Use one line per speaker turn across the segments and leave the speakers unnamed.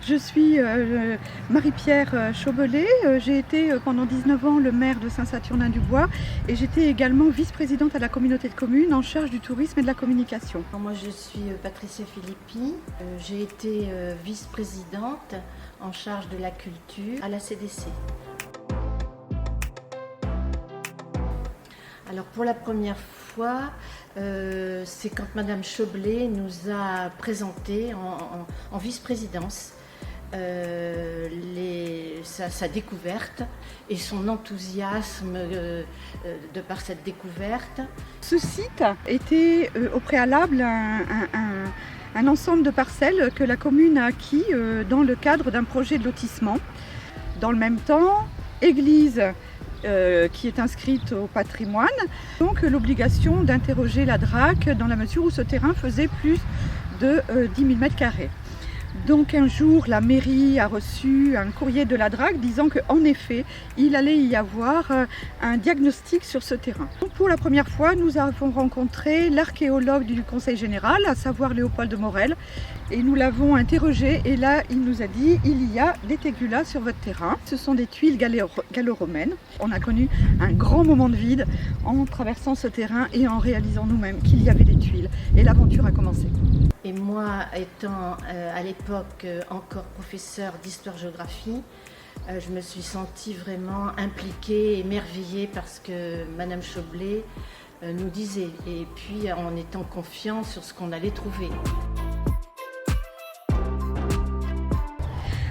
Je suis Marie-Pierre Chaubelet. J'ai été pendant 19 ans le maire de Saint-Saturnin-du-Bois et j'étais également vice-présidente à la communauté de communes en charge du tourisme et de la communication.
Moi je suis Patricia Filippi, j'ai été vice-présidente en charge de la culture à la CDC. Alors pour la première fois, c'est quand Madame Chaubelet nous a présenté en vice-présidence sa découverte et son enthousiasme de par cette découverte.
Ce site était au préalable un ensemble de parcelles que la commune a acquis dans le cadre d'un projet de lotissement. Dans le même temps, église qui est inscrite au patrimoine, donc l'obligation d'interroger la DRAC dans la mesure où ce terrain faisait plus de 10 000 m². Donc un jour, la mairie a reçu un courrier de la DRAC disant qu'en effet, il allait y avoir un diagnostic sur ce terrain. Donc, pour la première fois, nous avons rencontré l'archéologue du Conseil général, à savoir Léopold de Morel, et nous l'avons interrogé et là, il nous a dit il y a des tégulas sur votre terrain. Ce sont des tuiles gallo-romaines. On a connu un grand moment de vide en traversant ce terrain et en réalisant nous-mêmes qu'il y avait des tuiles. Et l'aventure a commencé.
Et moi, étant à l'époque encore professeure d'histoire-géographie, je me suis sentie vraiment impliquée, émerveillée parce que Madame Chaubelet nous disait, et puis en étant confiant sur ce qu'on allait trouver.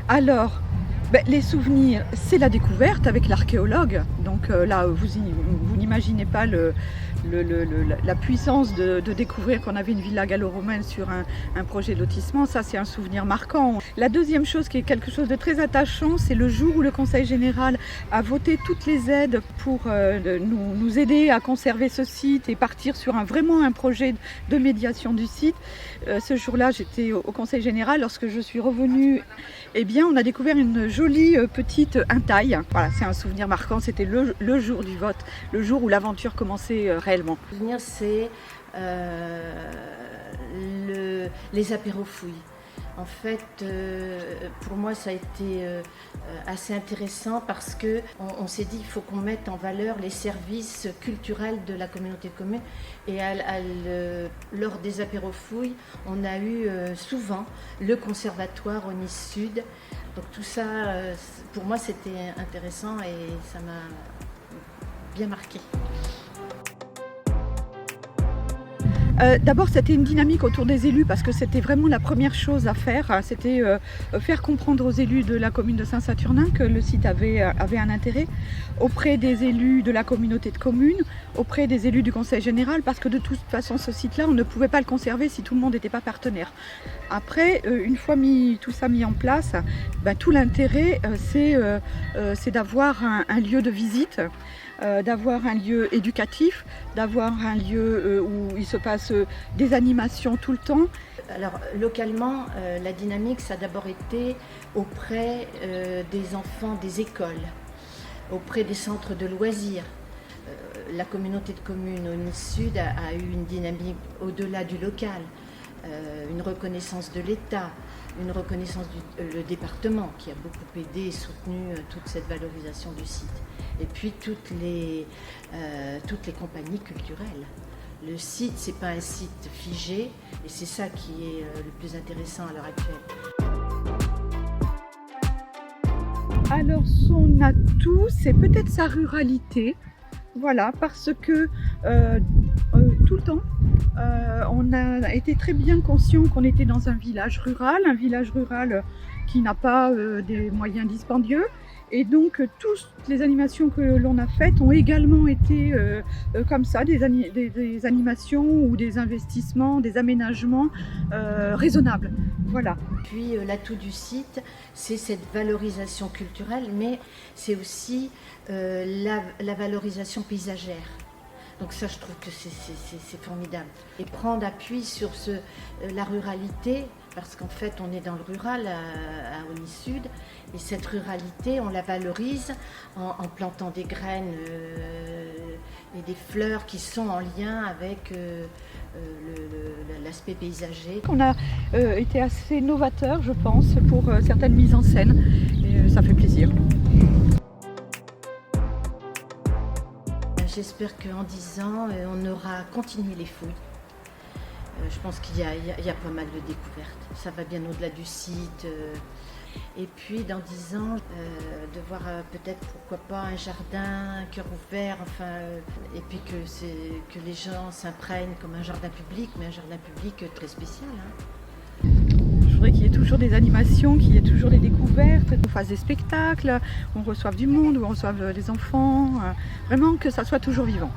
Alors, les souvenirs, c'est la découverte avec l'archéologue. Donc là, vous n'imaginez pas la puissance de découvrir qu'on avait une villa gallo-romaine sur un projet de lotissement. Ça, c'est un souvenir marquant. La deuxième chose qui est quelque chose de très attachant, c'est le jour où le Conseil général a voté toutes les aides pour nous aider à conserver ce site et partir sur vraiment un projet de médiation du site. Ce jour-là, j'étais au Conseil général. Lorsque je suis revenue, eh bien, on a découvert une jolie petite intaille. Voilà, c'est un souvenir marquant. C'était le jour du vote, le jour où l'aventure commençait réellement.
Le souvenir, c'est les apéros-fouilles. En fait, pour moi, ça a été assez intéressant parce qu'on s'est dit qu'il faut qu'on mette en valeur les services culturels de la communauté de communes. Et lors des apéros-fouilles, on a eu souvent le conservatoire au Nice Sud. Donc tout ça, pour moi, c'était intéressant et ça m'a bien marqué.
D'abord, c'était une dynamique autour des élus parce que c'était vraiment la première chose à faire. C'était faire comprendre aux élus de la commune de Saint-Saturnin que le site avait un intérêt auprès des élus de la communauté de communes, auprès des élus du Conseil général, parce que de toute façon, ce site-là, on ne pouvait pas le conserver si tout le monde n'était pas partenaire. Après, une fois tout ça mis en place, tout l'intérêt, c'est d'avoir un lieu de visite, d'avoir un lieu éducatif, d'avoir un lieu où il se passe des animations tout le temps.
Alors localement, la dynamique, ça a d'abord été auprès des enfants des écoles, auprès des centres de loisirs. La communauté de communes au Nice Sud a eu une dynamique au-delà du local, une reconnaissance de l'État, une reconnaissance du département qui a beaucoup aidé et soutenu toute cette valorisation du site. Et puis toutes les compagnies culturelles. Le site, c'est pas un site figé et c'est ça qui est le plus intéressant à l'heure actuelle.
Alors son atout, c'est peut-être sa ruralité. Voilà, parce que tout le temps, on a été très bien conscient qu'on était dans un village rural qui n'a pas des moyens dispendieux. Et donc, toutes les animations que l'on a faites ont également été comme ça, des animations ou des investissements, des aménagements raisonnables. Voilà.
Puis l'atout du site, c'est cette valorisation culturelle, mais c'est aussi la valorisation paysagère. Donc ça, je trouve que c'est formidable. Et prendre appui sur la ruralité, parce qu'en fait, on est dans le rural à Nice Sud, et cette ruralité, on la valorise en plantant des graines et des fleurs qui sont en lien avec l'aspect paysager.
On a été assez novateur, je pense, pour certaines mises en scène et ça fait plaisir.
J'espère qu'en 10 ans, on aura continué les fouilles. Je pense qu'il y a pas mal de découvertes. Ça va bien au-delà du site. Et puis dans 10 ans, de voir peut-être pourquoi pas un jardin, un cœur ouvert, et puis que les gens s'imprègnent comme un jardin public, mais un jardin public très spécial.
Je voudrais qu'il y ait toujours des animations, qu'il y ait toujours des découvertes, qu'on fasse des spectacles, qu'on reçoive du monde, qu'on reçoive les enfants, vraiment que ça soit toujours vivant.